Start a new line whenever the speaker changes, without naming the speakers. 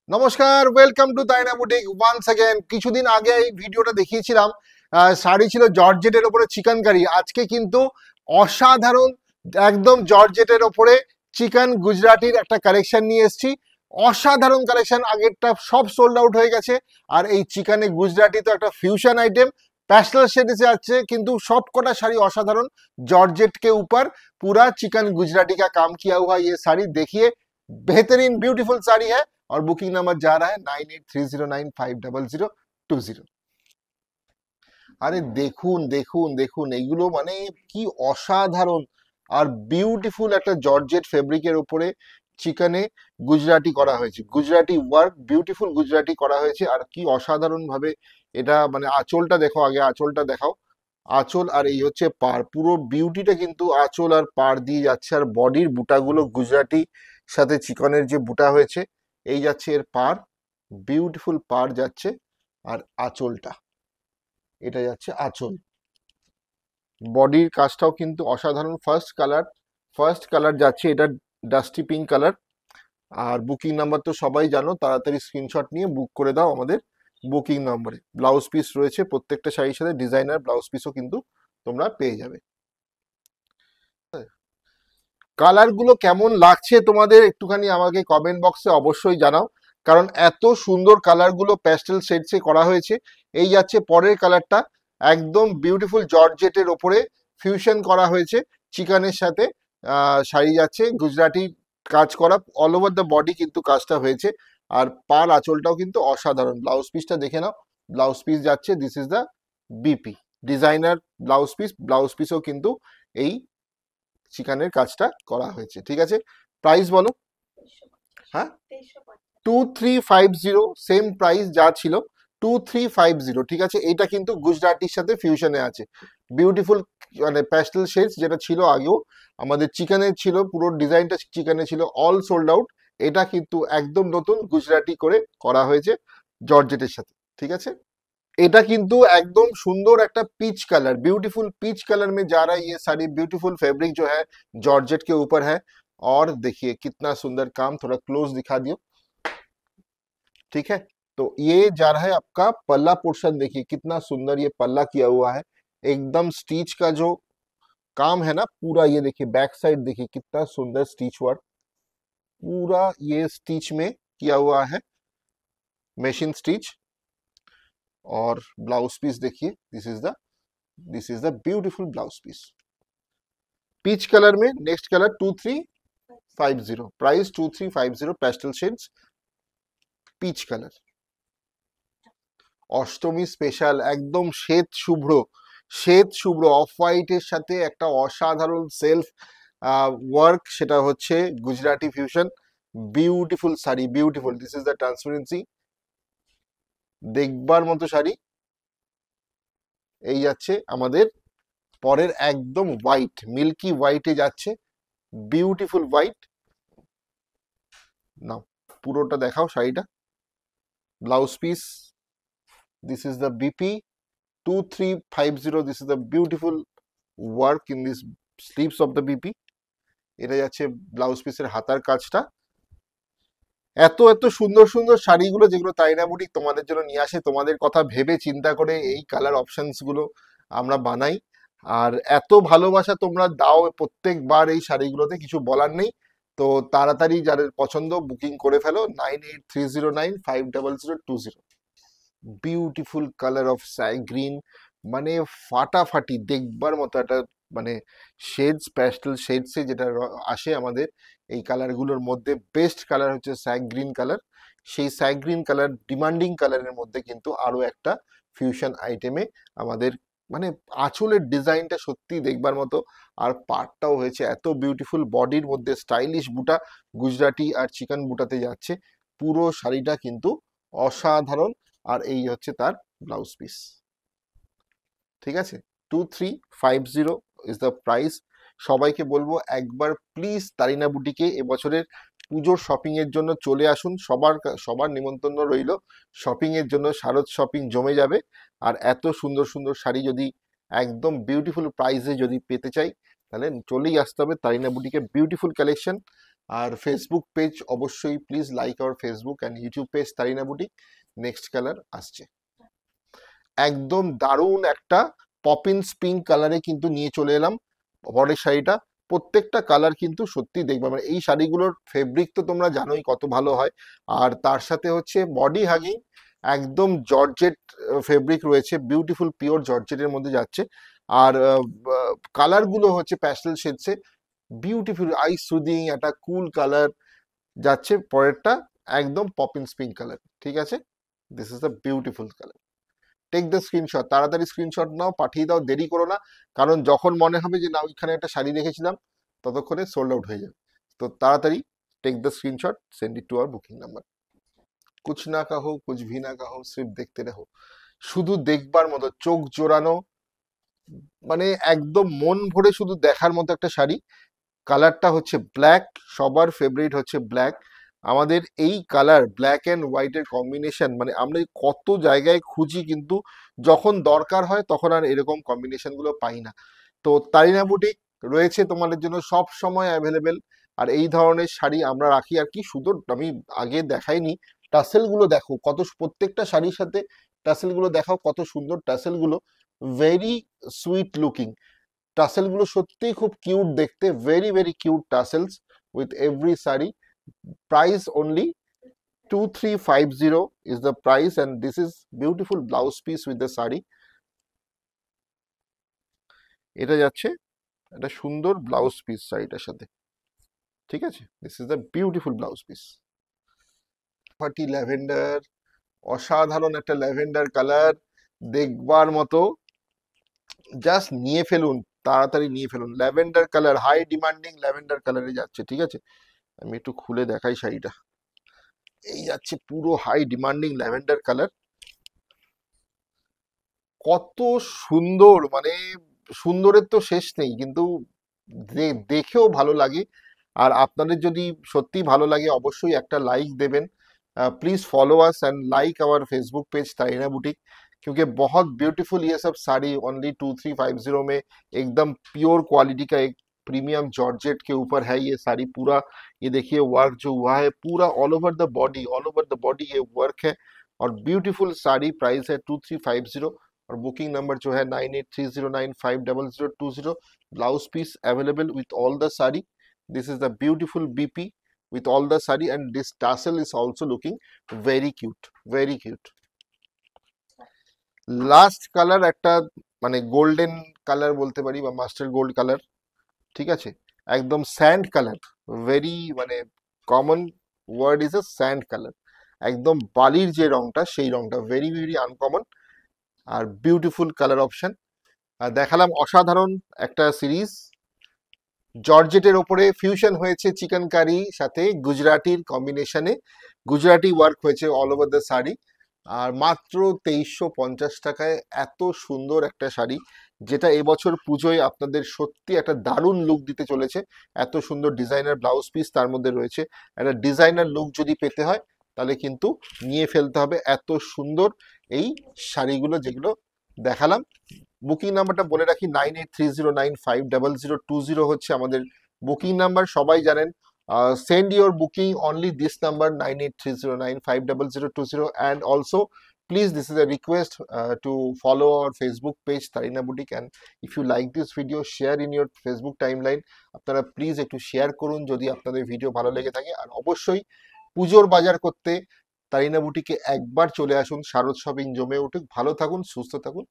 নমস্কার, welcome to তাইনা boutique once again. কিছুদিন আগে এই ভিডিওটা দেখিয়েছিলাম, শাড়ি ছিল জর্জেটের উপরে চিকেনকারি। আজকে কিন্তু অসাধারণ একদম জর্জেটের উপরে চিকেন গুজরাটির একটা কালেকশন নিয়ে এসেছি। অসাধারণ কালেকশন, আগেরটা সব সোল্ড আউট হয়ে গেছে। আর এই চিকেনে গুজরাটি তো একটা ফিউশন आइटम, पैस्टल शेड से আছে, কিন্তু সব কটা শাড়ি অসাধারণ। जॉर्जेट के ऊपर पूरा चिकन गुजराती का काम किया हुआ ये साड़ी देखिए, बेहतरीन ब्यूटीफुल साड़ी है। और बुकिंग नंबर जा रहा है 9830950020। আরে দেখুন দেখুন দেখুন, এইগুলো মানে কি অসাধারণ আর বিউটিফুল একটা জর্জেট ফেব্রিকের উপরে চিকেনে গুজরাটি করা হয়েছে, গুজরাটি ওয়ার্ক, বিউটিফুল গুজরাটি করা হয়েছে। আর কি অসাধারণ ভাবে এটা, মানে আঁচলটা দেখো, আগে আঁচলটা দেখাও। আঁচল আর এই হচ্ছে পাড়, পুরো বিউটিটা কিন্তু আঁচল আর পাড় দিয়ে যাচ্ছে। আর বডির বুটাগুলো গুজরাটি সাথে চিকনের যে বুটা হয়েছে, এই যাচ্ছে এর পাড়, বিউটিফুল পাড় যাচ্ছে। আর আঁচলটা, এটা যাচ্ছে আঁচল। বডির কাজটাও কিন্তু অসাধারণ। ফার্স্ট কালার যাচ্ছে এটা, ডাস্টি পিঙ্ক কালার। আর বুকিং নাম্বার তো সবাই জানো, তাড়াতাড়ি স্ক্রিনশট নিয়ে বুক করে দাও আমাদের বুকিং নম্বরে। ব্লাউজ পিস রয়েছে প্রত্যেকটা শাড়ির সাথে, ডিজাইনার ব্লাউজ পিসও কিন্তু তোমরা পেয়ে যাবে। কালার গুলো কেমন লাগছে তোমাদের একটুখানি আমাকে কমেন্ট বক্সে অবশ্যই জানাও, কারণ এত সুন্দর কালার গুলো প্যাস্টেল শেডসে করা হয়েছে। এই যাচ্ছে পরের কালারটা, একদম বিউটিফুল জর্জেটের ওপরে ফিউশন করা হয়েছে চিকেনের সাথে। শাড়ি যাচ্ছে গুজরাটি কাজ করা, অল ওভার দ্য বডি কিন্তু কাজটা হয়েছে। আর পার আঁচলটাও কিন্তু অসাধারণ। ব্লাউজ পিসটা দেখে নাও, ব্লাউজ পিস যাচ্ছে, this is the BP designer blouse piece. Blouse পিসও কিন্তু এই চিকেনের কাজটা করা হয়েছে। ঠিক আছে, প্রাইস বলো। হ্যাঁ, 2350, সেম প্রাইস যা ছিল 2350। ঠিক আছে, এটা কিন্তু গুজরাটির সাথে ফিউশনে আছে। বিউটিফুল মানে প্যাস্টেল শেডস যেটা ছিল আগেও আমাদের চিকেনের ছিল, পুরো ডিজাইনটা চিকেনের ছিল, অল সোল্ড আউট। এটা কিন্তু একদম নতুন গুজরাটি করে করা হয়েছে জর্জেটের সাথে। ঠিক আছে, এটা কিন্তু একদম সুন্দর একটা peach colour, beautiful peach colour में जा रहा है ये साड़ी। ब्यूटीफुल फैब्रिक जो है जॉर्जेट के ऊपर है। और देखिए कितना सुंदर काम, थोड़ा क्लोज दिखा दियो। ठीक है, तो ये जा रहा है आपका पल्ला पोर्शन, देखिए कितना सुंदर ये पल्ला किया हुआ है। एकदम स्टिच का जो काम है ना पूरा, ये देखिए बैक साइड देखिए कितना सुंदर स्टिच वर्क, पूरा ये स्टिच में किया हुआ है, मशीन स्टिच। और ब्लाउज पीस देखिए, this is the beautiful blouse piece peach colour में। Next colour 2350, price 2350, pastel shades peach colour. Ashtami special, একদম শ্বেত শুভ্র অফ হোয়াইটের সাথে একটা অসাধারণ সেলফ ওয়ার্ক, সেটা হচ্ছে Gujarati fusion. Beautiful sari, beautiful. This is the transparency, দেখবার মতো শাড়ি। এই যাচ্ছে আমাদের পরের, একদম হোয়াইট, মিল্কি হোয়াইটে যাচ্ছে, বিউটিফুল হোয়াইট। নাও পুরোটা দেখাও শাড়িটা। Blouse piece, this is the BP 2350, this is the beautiful work in this sleeves of the BP. এটা যাচ্ছে ব্লাউজ পিসের হাতার কাজটা। এত এত সুন্দর সুন্দর শাড়িগুলো যেগুলো তাইনা বুটিক তোমাদের জন্য নিয়ে আসে, তোমাদের কথা ভেবে চিন্তা করে এই কালার অপশনস গুলো আমরা বানাই। আর এত ভালোবাসা তোমরা দাও প্রত্যেকবার এই শাড়িগুলোতে, কিছু বলার নেই। তো তাড়াতাড়ি যাদের পছন্দ বুকিং করে ফেলো 9830950020। Beautiful colour of sky green, মানে ফাটাফাটি দেখবার মতো একটা, মানে শেডস, প্যাস্টেল শেডসে যেটা আসে আমাদের এই কালারগুলোর মধ্যে বেস্ট কালার হচ্ছে স্যাগ গ্রিন কালার। সেই স্যাগ গ্রিন কালার, ডিমান্ডিং কালারের মধ্যে কিন্তু আরো একটা ফিউশন আইটেমে আমাদের, মানে আঁচলের ডিজাইনটা সত্যি দেখবার মতো। আর পার্টটাও হয়েছে এত বিউটিফুল, বডির মধ্যে স্টাইলিশ বুটা, গুজরাটি আর চিকেন বুটাতে যাচ্ছে। পুরো শাড়িটা কিন্তু অসাধারণ। আর এই হচ্ছে তার ব্লাউজ পিস। ঠিক আছে, 2350 ইজ দ্য প্রাইস। সবাইকে বলবো একবার প্লিজ তারিনা বুটিকে এবছরের পুজোর শপিং এর জন্য চলে আসুন। সবার নিমন্ত্রণ রইল শপিং এর জন্য। শারদ শপিং জমে যাবে। আর এত সুন্দর সুন্দর শাড়ি যদি একদম বিউটিফুল প্রাইসে যদি পেতে চাই, তাহলে চলেই আসতে হবে তারিনা বুটিকে। বিউটিফুল কালেকশন, আর ফেসবুক পেজ অবশ্যই please like our Facebook and YouTube page Tarina boutique. Next colour আসছে, একদম দারুণ একটা পপিন্স পিঙ্ক কালারে কিন্তু নিয়ে চলে এলাম বরের শাড়িটা। প্রত্যেকটা কালার কিন্তু সত্যি দেখবে, মানে এই শাড়িগুলোর ফেব্রিক তো তোমরা জানোই কত ভালো হয়, আর তার সাথে হচ্ছে বডি হাগিং একদম জর্জেট ফেব্রিক রয়েছে, বিউটিফুল পিওর জর্জেটের মধ্যে যাচ্ছে। আর কালারগুলো হচ্ছে প্যাস্টেল শেডসে, বিউটিফুল আই সুদিং একটা কুল কালার যাচ্ছে। পরেরটা একদম পপিন্স পিঙ্ক কালার, ঠিক আছে, this is the beautiful colour. Take the screenshot, তাড়াতাড়ি স্ক্রিনশট নাও, পাঠিয়ে দাও, দেরি করো না, কারণ যখন মনে হবে যে না ওইখানে একটা শাড়ি দেখেছিলাম ততক্ষণে সোল্ড আউট হয়ে যাবে। তো তাড়াতাড়ি take the screenshot, send it to our booking number. কুছ না কাহো কুছ ভি না কাহো, সির্ফ দেখতে রহো, শুধু দেখবার মতো, চোখ জোড়ানো, মানে একদম মন ভরে শুধু দেখার মতো একটা শাড়ি। কালারটা হচ্ছে ব্ল্যাক, সবার ফেভারিট হচ্ছে ব্ল্যাক। আমাদের এই কালার ব্ল্যাক অ্যান্ড হোয়াইটের কম্বিনেশন, মানে আমরা কত জায়গায় খুঁজি কিন্তু যখন দরকার হয় তখন আর এরকম কম্বিনেশন গুলো পাই না। তো তারিনা বুটিক রয়েছে তোমাদের জন্য সব সময় অ্যাভেলেবেল। আর এই ধরনের শাড়ি আমরা রাখি, আর কি সুন্দর, আমি আগে দেখাইনি, টাসেল গুলো দেখো কত, প্রত্যেকটা শাড়ির সাথে টাসেল গুলো দেখাও কত সুন্দর টাসেল গুলো, ভেরি সুইট লুকিং। টাসেল গুলো সত্যিই খুব কিউট দেখতে, very very cute tassels with every sari. Price only 2350 is the price, and this is beautiful blouse piece with the sari. এটা যাচ্ছে একটা সুন্দর ব্লাউজ পিস শাড়িটার সাথে, ঠিক আছে, this is the beautiful blouse piece. Party lavender, অসাধারণ একটা ল্যাভেন্ডার কালার, দেখবার মতো, জাস্ট নিয়ে ফেলুন, তাড়াতাড়ি নিয়ে ফেলুন। Lavender colour, high demanding lavender কালারে যাচ্ছে, ঠিক আছে, আমি একটু খুলে দেখাই শাড়িটা। এই যাচ্ছে পুরো হাই ডিমান্ডিং ল্যাভেন্ডার কালার, কত সুন্দর, মানে সুন্দরের তো শেষ নেই, কিন্তু দেখেও ভালো লাগে। আর আপনাদের যদি সত্যি ভালো লাগে অবশ্যই একটা লাইক দেবেন। Please follow us and like our Facebook page Tarina boutique, क्योंकि बहुत ब्यूटीफुल ये सब साड़ी ओनली 2350 में, एकदम प्योर क्वालिटी का एक प्रीमियम जॉर्जेट के ऊपर है ये साड़ी पूरा। ये देखिए वर्क जो हुआ है पूरा all over the body, all over the body ये वर्क है, और ब्यूटीफुल साड़ी, प्राइस है 2350, और बुकिंग नंबर जो है 9830950020। Blouse piece available with all the sari. This is the beautiful BP with all the sari, and this tassel is also looking very cute, very cute. Last colour একটা, মানে golden colour বলতে পারি বা master gold colour, ঠিক আছে, একদম sand colour, very মানে common word is a sand colour, একদম বালির যে রংটা সেই রংটা, ভেরি ভেরি আনকমন আর বিউটিফুল কালার অপশন। দেখালাম অসাধারণ একটা সিরিজ, জর্জেটের ওপরে ফিউশন হয়েছে চিকেন কারি সাথে গুজরাটির কম্বিনেশনে, গুজরাটি ওয়ার্ক হয়েছে অল ওভার দ্য শাড়ি, আর মাত্র 2350 টাকায় এত সুন্দর একটা শাড়ি, যেটা এবছর পুজোয় আপনাদের সত্যি একটা দারুণ লুক দিতে চলেছে। এত সুন্দর ডিজাইনার ব্লাউজ পিস তার মধ্যে রয়েছে, একটা ডিজাইনার লুক যদি পেতে হয় তাহলে কিন্তু নিয়ে ফেলতে হবে এত সুন্দর এই শাড়িগুলো যেগুলো দেখালাম। বুকিং নাম্বারটা বলে রাখি, 9830950020 হচ্ছে আমাদের বুকিং নাম্বার, সবাই জানেন। Send your booking only this number 9830950020, and also please, this is a request to follow our Facebook page Tarina Boutique, and if you like this video, share in your Facebook timeline। আপনারা please একটু share করুন যদি আপনাদের video ভালো লেগে থাকে, আর অবশ্যই পুজোর বাজার করতে তারিনা বুটিকে একবার চলে আসুন, শারদ শপিং জমে উঠুক। ভালো থাকুন, সুস্থ থাকুন।